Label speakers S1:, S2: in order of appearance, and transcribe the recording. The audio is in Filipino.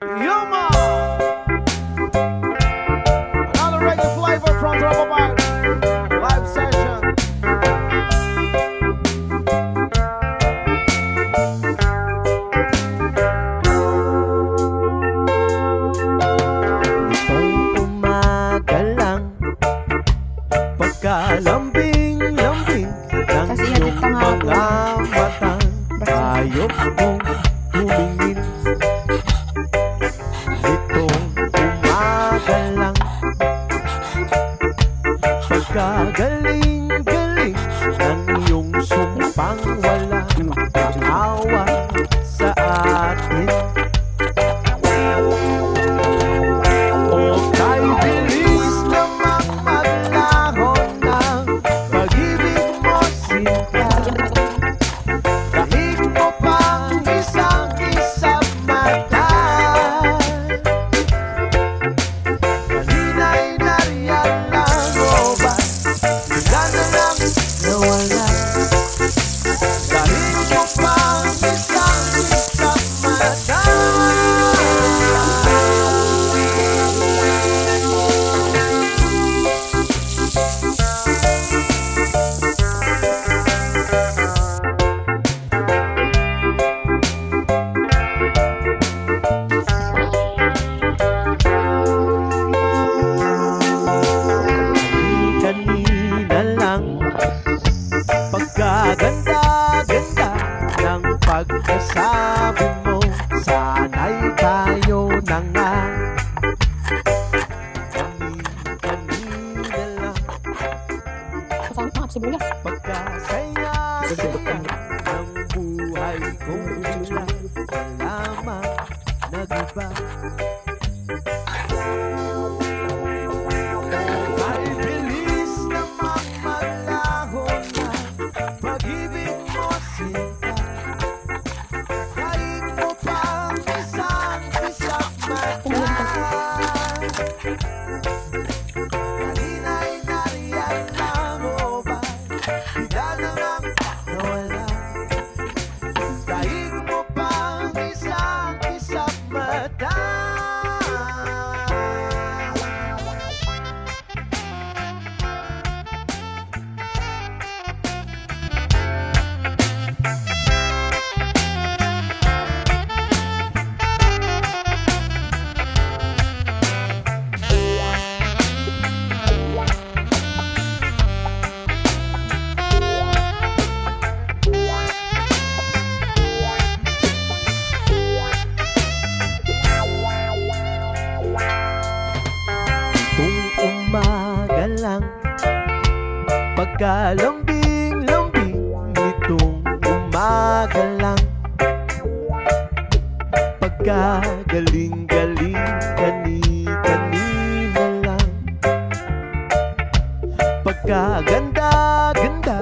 S1: Yuma! Another reggae flavor from Trouble Park. Live session.
S2: Itong umaga lang, pagkalambing-lambing ng iyong mga matang, ayok kong tumingin. Itong umaga lang, pagkagaling-galing ng iyong sumpang walang awa sa atin. O kay bilis namang maglaho ng pag-ibig mo, sinta. Kahit mo pang isang mata, kanina'y nariyan lang o ba bigla na lang nawala? Kahit mo pang isang mata. Kanina lang, pagkaganda-ganda ng pagkasabi mo, sana'y tayo na nga. Kanina lang, pagkasaya-saya ng buhay ko, bigla lamang nag-iba. Ay bilis namang maglaho na pag-ibig mo, sinta. Kahit mo pang isang mata, kanina'y nariyan lang o ba bigla na lang nawala? Kahit mo pang isang mata. Itong umaga lang, pagkalambing-lambing nitong umaga lang, pagkagaling-galing kani-kanina lang, pagkaganda-ganda